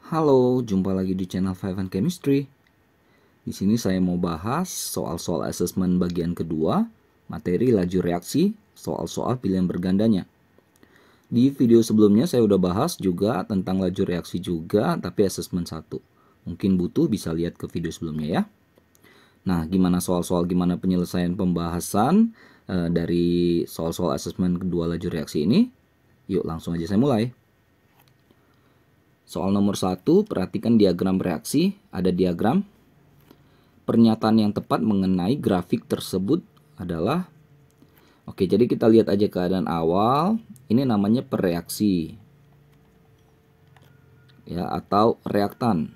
Halo, jumpa lagi di channel Five and Chemistry. Di sini saya mau bahas soal-soal asesmen bagian kedua, materi laju reaksi, soal-soal pilihan bergandanya. Di video sebelumnya saya udah bahas juga tentang laju reaksi juga, tapi asesmen 1. Mungkin butuh bisa lihat ke video sebelumnya ya. Nah, gimana gimana penyelesaian pembahasan dari soal-soal asesmen kedua laju reaksi ini? Yuk langsung aja saya mulai. Soal nomor 1, perhatikan diagram reaksi. Ada diagram. Pernyataan yang tepat mengenai grafik tersebut adalah, oke, jadi kita lihat aja keadaan awal. Ini namanya pereaksi ya, atau reaktan.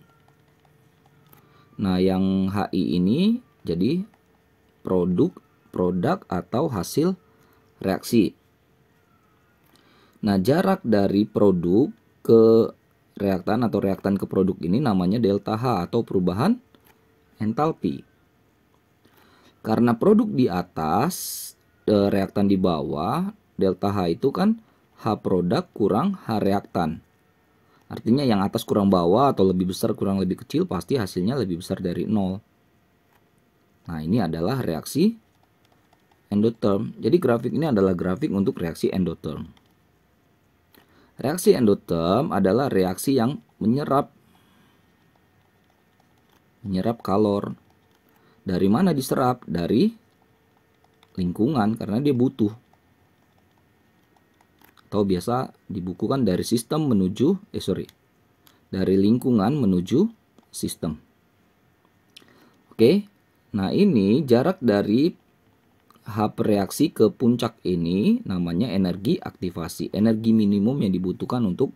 Nah, yang HI ini jadi produk atau hasil reaksi. Nah, jarak dari produk ke reaktan atau reaktan ke produk ini namanya delta H atau perubahan entalpi. Karena produk di atas, reaktan di bawah, delta H itu kan H produk kurang H reaktan. Artinya yang atas kurang bawah atau lebih besar kurang lebih kecil pasti hasilnya lebih besar dari 0. Nah, ini adalah reaksi endotherm. Jadi grafik ini adalah grafik untuk reaksi endotherm. Reaksi endotherm adalah reaksi yang menyerap kalor. Dari mana diserap? Dari lingkungan, karena dia butuh. Atau biasa dibukukan dari sistem menuju dari lingkungan menuju sistem. Oke. Nah, ini jarak dari H reaksi ke puncak ini namanya energi aktivasi, energi minimum yang dibutuhkan untuk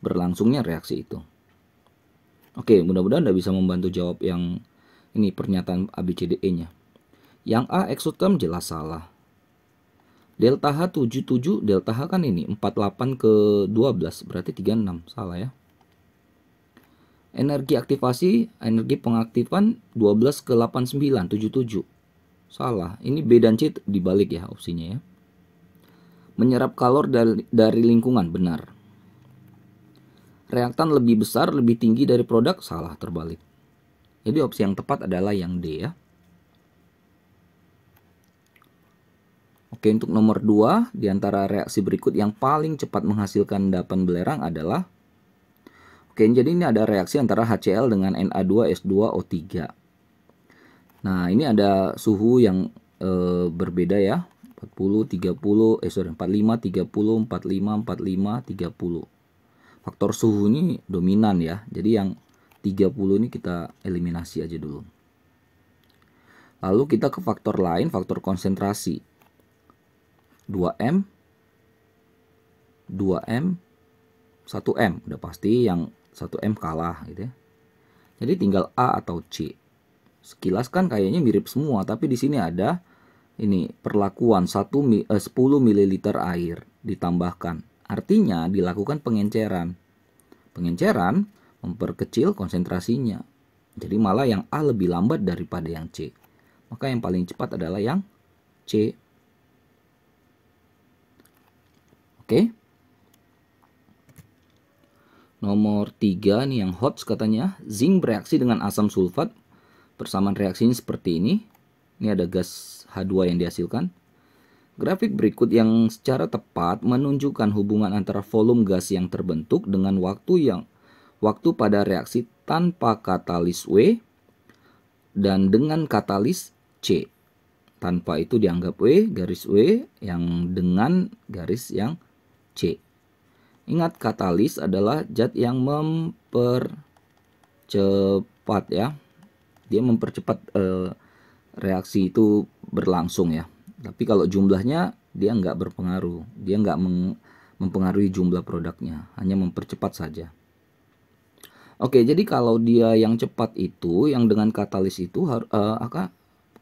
berlangsungnya reaksi itu. Oke, mudah-mudahan Anda bisa membantu jawab yang ini pernyataan ABCDE-nya. Yang A exotherm jelas salah. Delta H 77, delta H kan ini 48 ke 12, berarti 36, salah ya. Energi aktivasi, energi pengaktifan 12 ke 89, 77. Salah, ini B dan C dibalik ya opsinya ya. Menyerap kalor dari lingkungan, benar. Reaktan lebih besar, lebih tinggi dari produk, salah, terbalik. Jadi opsi yang tepat adalah yang D ya. Oke, untuk nomor 2, di antara reaksi berikut yang paling cepat menghasilkan endapan belerang adalah, oke, jadi ini ada reaksi antara HCl dengan Na2S2O3. Nah, ini ada suhu yang berbeda ya. 40, 30, 45, 30, 45, 45, 30. Faktor suhu ini dominan ya. Jadi yang 30 ini kita eliminasi aja dulu. Lalu kita ke faktor lain, faktor konsentrasi. 2M, 2M, 1M. Udah pasti yang 1M kalah gitu ya. Jadi tinggal A atau C. Sekilas kan kayaknya mirip semua, tapi di sini ada ini perlakuan 10 ml air ditambahkan. Artinya dilakukan pengenceran. Pengenceran memperkecil konsentrasinya. Jadi malah yang A lebih lambat daripada yang C. Maka yang paling cepat adalah yang C. Oke. Nomor 3 nih yang hot katanya. Zinc bereaksi dengan asam sulfat. Persamaan reaksinya seperti ini. Ini ada gas H2 yang dihasilkan. Grafik berikut yang secara tepat menunjukkan hubungan antara volume gas yang terbentuk dengan waktu pada reaksi tanpa katalis W dan dengan katalis C. Tanpa itu dianggap W, garis W, yang dengan garis yang C. Ingat, katalis adalah zat yang mempercepat ya. Dia mempercepat reaksi itu berlangsung ya. Tapi kalau jumlahnya dia nggak berpengaruh. Dia nggak mempengaruhi jumlah produknya. Hanya mempercepat saja. Oke, jadi kalau dia yang cepat itu, yang dengan katalis itu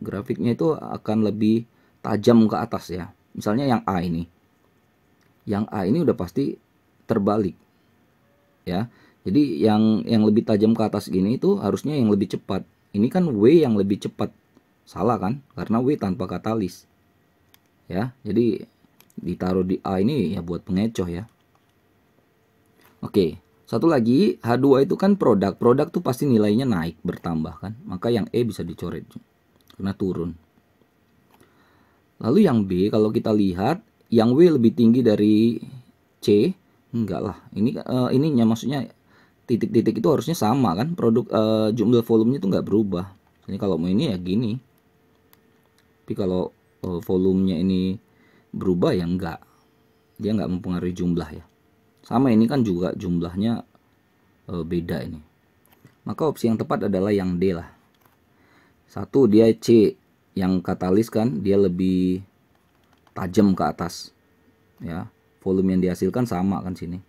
grafiknya itu akan lebih tajam ke atas ya. Misalnya yang A ini. Yang A ini udah pasti terbalik. Ya. Jadi yang lebih tajam ke atas gini itu harusnya yang lebih cepat. Ini kan W yang lebih cepat. Salah kan? Karena W tanpa katalis. Ya, jadi ditaruh di A ini ya buat pengecoh ya. Oke, Satu lagi, H2 itu kan produk. Produk tuh pasti nilainya naik, bertambah kan. Maka yang E bisa dicoret karena turun. Lalu yang B, kalau kita lihat, yang W lebih tinggi dari C. Enggak lah. Ininya maksudnya titik-titik itu harusnya sama kan. Produk jumlah volumenya itu nggak berubah. Ini kalau mau ini ya gini. Tapi kalau volumenya ini berubah ya enggak. Dia nggak mempengaruhi jumlah ya. Sama ini kan juga jumlahnya beda ini. Maka opsi yang tepat adalah yang D lah. Satu, dia C yang katalis kan, dia lebih tajam ke atas. Ya, volume yang dihasilkan sama kan sini.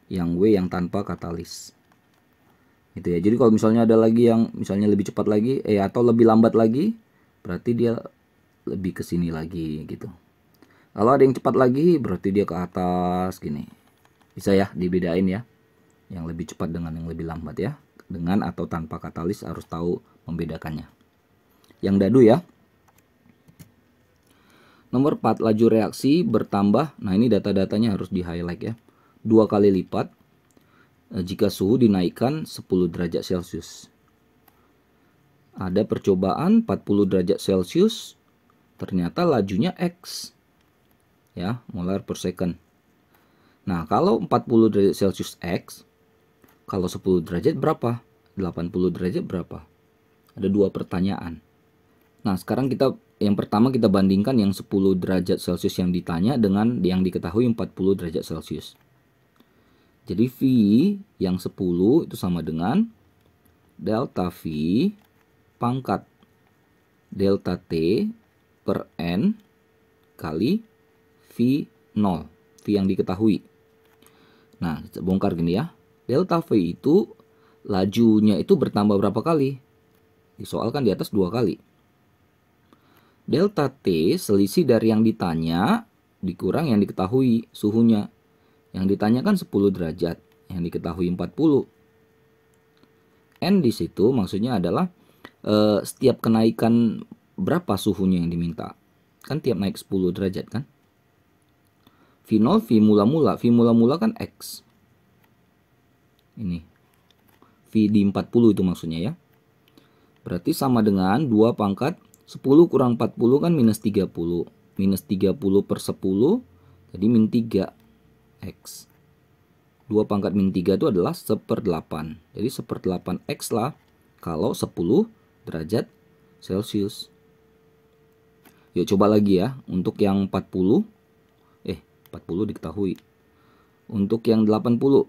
Yang W yang tanpa katalis. Itu ya. Jadi kalau misalnya ada lagi yang misalnya lebih cepat lagi, atau lebih lambat lagi, berarti dia lebih ke sini lagi gitu. Kalau ada yang cepat lagi, berarti dia ke atas gini. Bisa ya dibedain ya. Yang lebih cepat dengan yang lebih lambat ya. Dengan atau tanpa katalis harus tahu membedakannya. Yang dadu ya. Nomor 4, laju reaksi bertambah. Nah, ini data-datanya harus di-highlight ya. 2 kali lipat jika suhu dinaikkan 10 derajat Celcius. Ada percobaan 40 derajat Celcius. Ternyata lajunya X. Ya, molar per second. Nah, kalau 40 derajat Celcius X, kalau 10 derajat berapa? 80 derajat berapa? Ada dua pertanyaan. Nah, sekarang yang pertama kita bandingkan yang 10 derajat Celcius yang ditanya dengan yang diketahui 40 derajat Celcius. Jadi V yang 10 itu sama dengan delta V pangkat delta T per N kali V0, V yang diketahui. Nah, kita bongkar gini ya. Delta V itu lajunya itu bertambah berapa kali? Disoalkan di atas 2 kali. Delta T selisih dari yang ditanya dikurang yang diketahui suhunya. Yang ditanyakan 10 derajat, yang diketahui 40. N di situ maksudnya adalah setiap kenaikan berapa suhunya yang diminta. Kan tiap naik 10 derajat kan. V0, V mula-mula. V mula-mula kan X. Ini. V di 40 itu maksudnya ya. Berarti sama dengan 2 pangkat 10 kurang 40 kan minus 30. Minus 30 per 10, jadi min 3 X. 2 pangkat min 3 itu adalah 1/8. Jadi 1/8 X lah kalau 10 derajat Celcius. Yuk coba lagi ya. Untuk yang 40 diketahui. Untuk yang 80,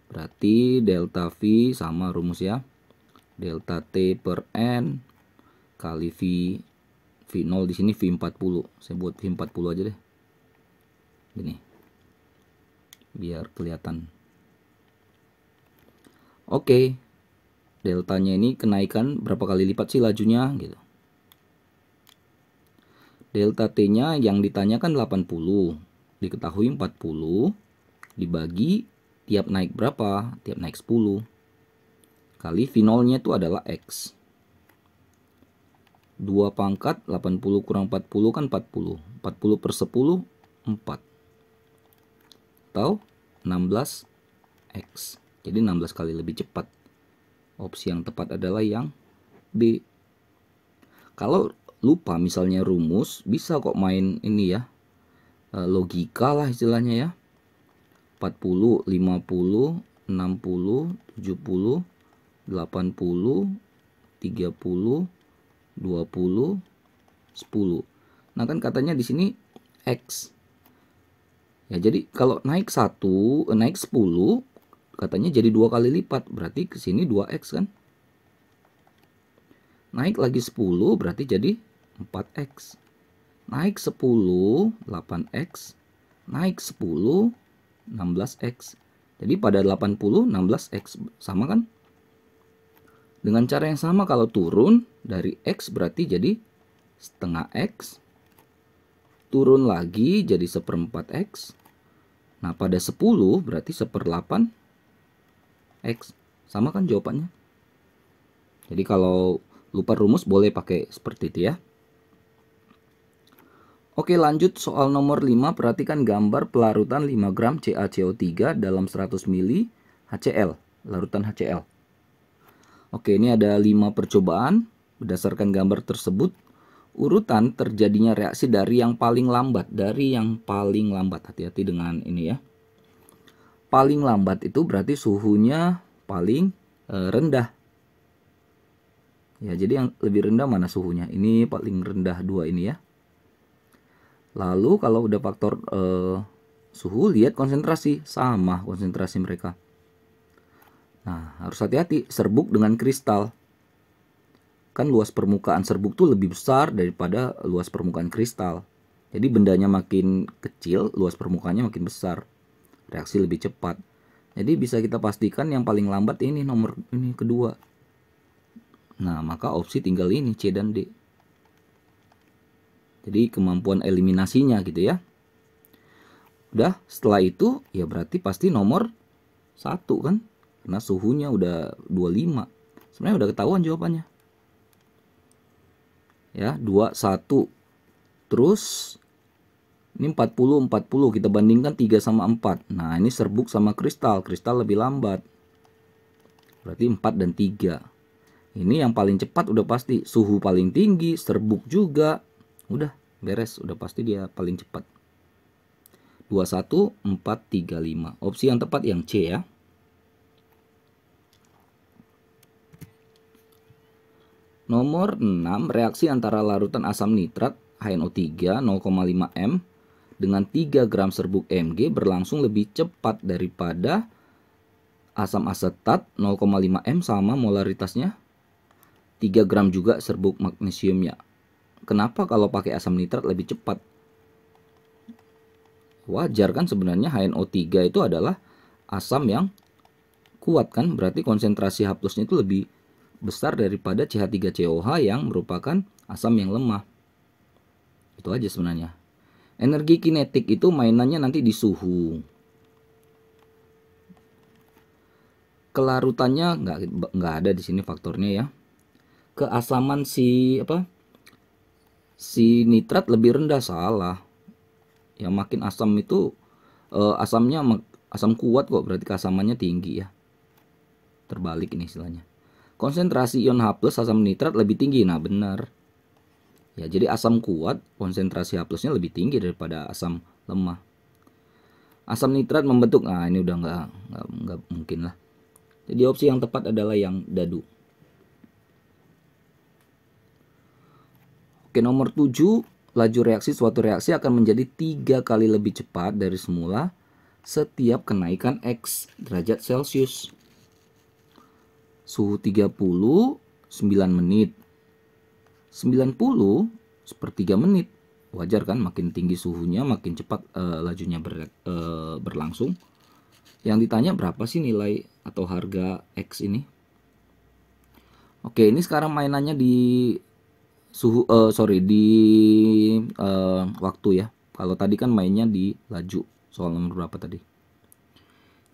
berarti delta V sama rumus ya. Delta T per N kali V0 di sini V40. Saya buat V40 aja deh. Gini. Biar kelihatan. Oke. Deltanya ini kenaikan berapa kali lipat sih lajunya gitu. Delta T-nya yang ditanyakan 80, diketahui 40, dibagi tiap naik berapa? Tiap naik 10. Kali V0-nya itu adalah X. 2 pangkat 80 kurang 40 kan 40. 40 per 10, 4. Atau 16 X. Jadi 16 kali lebih cepat. Opsi yang tepat adalah yang B. Kalau lupa misalnya rumus, bisa kok main ini ya, logika lah istilahnya ya. 40, 50, 60, 70, 80, 30, 20, 10. Nah kan katanya di sini X. Ya jadi kalau naik 10 katanya jadi 2 kali lipat, berarti ke sini 2X kan. Naik lagi 10 berarti jadi 4X. Naik 10, 8X. Naik 10, 16X. Jadi pada 80, 16X. Sama kan? Dengan cara yang sama kalau turun dari X berarti jadi setengah X. Turun lagi jadi 1/4X. Nah pada 10 berarti 1/8 X. Sama kan jawabannya? Jadi kalau lupa rumus boleh pakai seperti itu ya. Oke, lanjut soal nomor 5. Perhatikan gambar pelarutan 5 gram CaCO3 dalam 100 ml HCl, larutan HCl. Oke, ini ada 5 percobaan. Berdasarkan gambar tersebut, urutan terjadinya reaksi dari yang paling lambat. Hati-hati dengan ini ya. Paling lambat itu berarti suhunya paling rendah. Ya, jadi yang lebih rendah mana suhunya? Ini paling rendah 2 ini ya. Lalu kalau udah faktor suhu, lihat konsentrasi, sama konsentrasi mereka. Nah, harus hati-hati serbuk dengan kristal. Kan luas permukaan serbuk tuh lebih besar daripada luas permukaan kristal. Jadi bendanya makin kecil, luas permukaannya makin besar. Reaksi lebih cepat. Jadi bisa kita pastikan yang paling lambat ini nomor ini kedua. Nah, maka opsi tinggal ini C dan D. Jadi kemampuan eliminasinya gitu ya. Udah, setelah itu ya berarti pasti nomor 1 kan. Karena suhunya udah 25. Sebenarnya udah ketahuan jawabannya. Ya, 21. Terus ini 40 kita bandingkan 3 sama 4. Nah, ini serbuk sama kristal. Kristal lebih lambat. Berarti 4 dan 3. Ini yang paling cepat udah pasti. Suhu paling tinggi, serbuk juga. Udah beres, udah pasti dia paling cepat. 21, 4, 3, 5. Opsi yang tepat yang C ya. Nomor 6, reaksi antara larutan asam nitrat HNO3 0,5 m dengan 3 gram serbuk Mg berlangsung lebih cepat daripada asam asetat 0,5 m sama molaritasnya 3 gram juga serbuk magnesiumnya. Kenapa kalau pakai asam nitrat lebih cepat? Wajar kan sebenarnya HNO3 itu adalah asam yang kuat kan, berarti konsentrasi H+ itu lebih besar daripada CH3COH yang merupakan asam yang lemah. Itu aja sebenarnya. Energi kinetik itu mainannya nanti di suhu. Kelarutannya nggak ada di sini faktornya ya. Keasaman si nitrat lebih rendah, salah. Yang makin asam itu asamnya asam kuat kok, berarti keasamannya tinggi ya. Terbalik ini istilahnya. Konsentrasi ion H+ asam nitrat lebih tinggi. Nah, benar. Ya, jadi asam kuat konsentrasi H+-nya lebih tinggi daripada asam lemah. Asam nitrat membentuk. Nah, ini udah nggak mungkin lah. Jadi opsi yang tepat adalah yang dadu. Oke, nomor 7, laju reaksi suatu reaksi akan menjadi 3 kali lebih cepat dari semula setiap kenaikan X derajat Celcius. Suhu 30, 9 menit. 90, sepertiga menit. Wajar kan, makin tinggi suhunya makin cepat lajunya berlangsung. Yang ditanya berapa sih nilai atau harga X ini? Oke, ini sekarang mainannya di suhu waktu ya. Kalau tadi kan mainnya di laju. Soal nomor berapa tadi?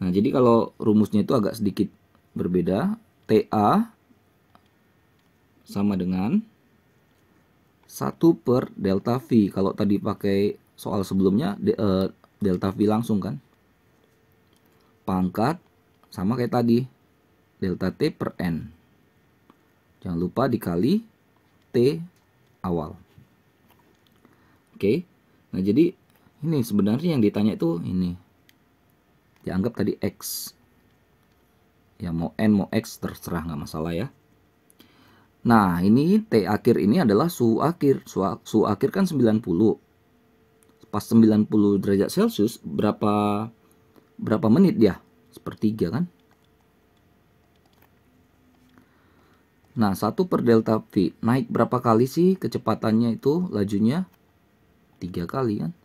Nah, jadi kalau rumusnya itu agak sedikit berbeda. TA sama dengan 1 per delta V. Kalau tadi pakai soal sebelumnya delta V langsung kan. Pangkat sama kayak tadi, delta T per N. Jangan lupa dikali T awal. Oke. Nah, jadi ini sebenarnya yang ditanya itu ini. Dianggap tadi X. Ya, mau N mau X terserah, nggak masalah ya. Nah, ini T akhir ini adalah suhu akhir. Suhu akhir kan 90. Pas 90 derajat Celcius berapa menit dia? Sepertiga kan? Nah, 1 per delta V. Naik berapa kali sih kecepatannya itu lajunya? 3 kali kan?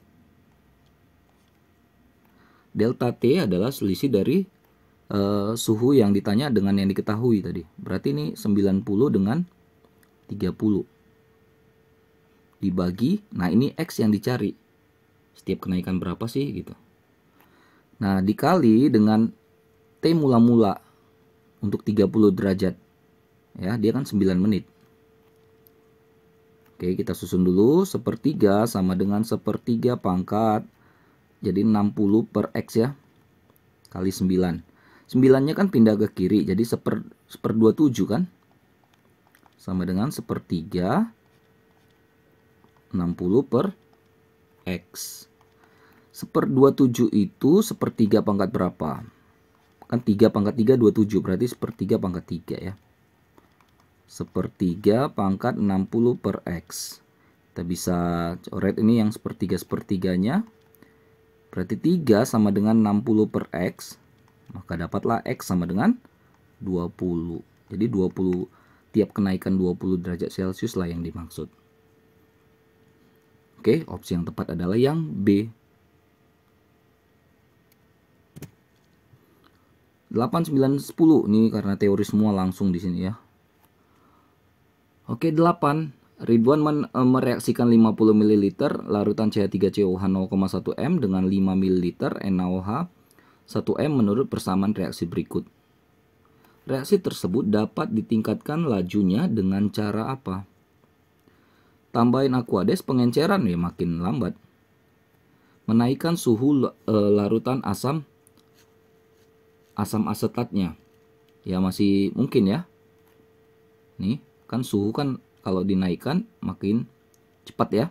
Delta T adalah selisih dari suhu yang ditanya dengan yang diketahui tadi. Berarti ini 90 dengan 30 dibagi, nah ini X yang dicari. Setiap kenaikan berapa sih gitu. Nah, dikali dengan T mula-mula untuk 30 derajat. Ya, dia kan 9 menit. Oke. Oke, kita susun dulu. 1/3 sama dengan 1/3 pangkat. Jadi 60 per X ya. Kali 9. 9-nya kan pindah ke kiri. Jadi 1/27 kan. Sama dengan 1/3 60 per X. 1/27 itu 1/3 pangkat berapa? Kan 3 pangkat 3 27. Berarti 1/3 pangkat 3 ya. 1/3 pangkat 60 per X. Kita bisa coret ini yang 1/3-1/3-nya. Berarti 3 sama dengan 60 per X. Maka dapatlah X sama dengan 20. Jadi 20, tiap kenaikan 20 derajat Celcius lah yang dimaksud. Oke, opsi yang tepat adalah yang B. 8, 9, 10. Ini karena teori semua langsung di sini ya. Oke, 8. Ridwan mereaksikan 50 ml larutan CH3COH 0,1 M dengan 5 ml NaOH 1 M menurut persamaan reaksi berikut. Reaksi tersebut dapat ditingkatkan lajunya dengan cara apa? Tambahin aquades, pengenceran ya makin lambat. Menaikkan suhu larutan asam asetatnya. Ya masih mungkin ya. Nih, kan suhu kan kalau dinaikkan makin cepat ya.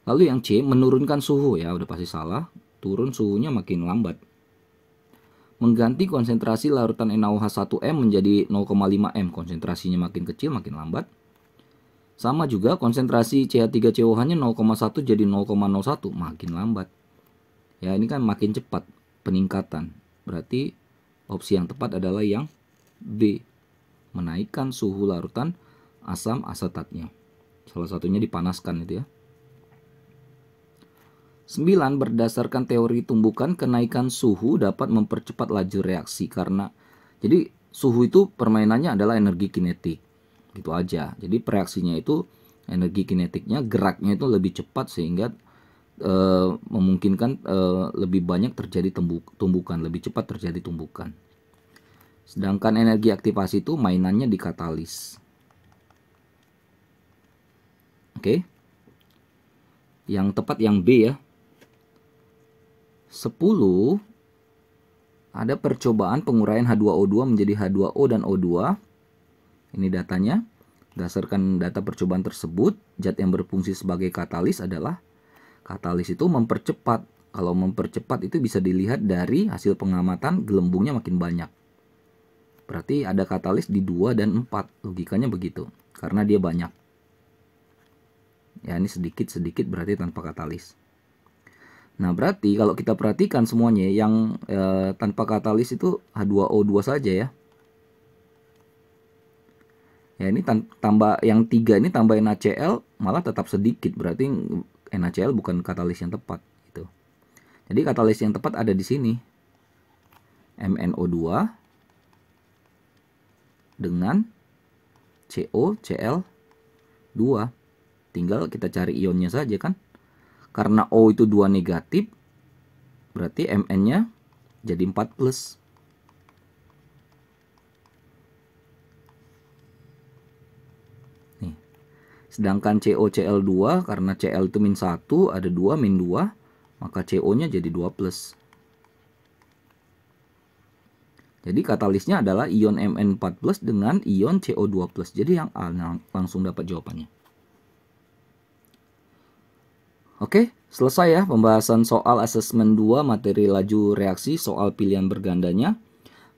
Lalu yang C, menurunkan suhu ya, udah pasti salah. Turun suhunya makin lambat. Mengganti konsentrasi larutan NaOH 1 M menjadi 0,5 M. Konsentrasinya makin kecil, makin lambat. Sama juga konsentrasi CH3COH-nya 0,1 jadi 0,01, makin lambat. Ya, ini kan makin cepat peningkatan. Berarti opsi yang tepat adalah yang B. Menaikkan suhu larutan asam asetatnya. Salah satunya dipanaskan itu ya. 9. Berdasarkan teori tumbukan, kenaikan suhu dapat mempercepat laju reaksi karena jadi suhu itu permainannya adalah energi kinetik. Gitu aja. Jadi reaksinya itu energi kinetiknya, geraknya itu lebih cepat sehingga memungkinkan lebih banyak terjadi tumbukan, lebih cepat terjadi tumbukan. Sedangkan energi aktivasi itu mainannya di katalis. Oke. Yang tepat yang B ya. 10. Ada percobaan penguraian H2O2 menjadi H2O dan O2. Ini datanya. Berdasarkan data percobaan tersebut, zat yang berfungsi sebagai katalis adalah katalis itu mempercepat. Kalau mempercepat itu bisa dilihat dari hasil pengamatan gelembungnya makin banyak. Berarti ada katalis di 2 dan 4. Logikanya begitu. Karena dia banyak. Ya ini sedikit-sedikit berarti tanpa katalis. Nah berarti kalau kita perhatikan semuanya yang tanpa katalis itu H2O2 saja ya. Ya ini tambah yang 3 ini tambahin NaCl malah tetap sedikit. Berarti NaCl bukan katalis yang tepat. Gitu. Jadi katalis yang tepat ada di sini. MnO2 dengan COCl2. Tinggal kita cari ionnya saja kan. Karena O itu 2 negatif, berarti Mn-nya jadi 4 plus. Nih. Sedangkan COCl2 karena Cl itu min 1, ada 2 min 2, maka CO-nya jadi 2 plus. Jadi katalisnya adalah ion Mn4 plus dengan ion CO2 plus. Jadi yang A langsung dapat jawabannya. Oke, selesai ya pembahasan soal asesmen 2 materi laju reaksi soal pilihan bergandanya.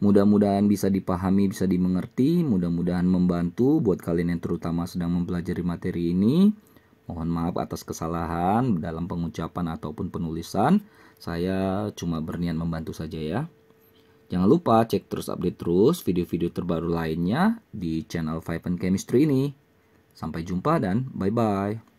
Mudah-mudahan bisa dipahami, bisa dimengerti, mudah-mudahan membantu buat kalian yang terutama sedang mempelajari materi ini. Mohon maaf atas kesalahan dalam pengucapan ataupun penulisan. Saya cuma berniat membantu saja ya. Jangan lupa cek terus update terus video-video terbaru lainnya di channel Five and Chemistry ini. Sampai jumpa dan bye-bye.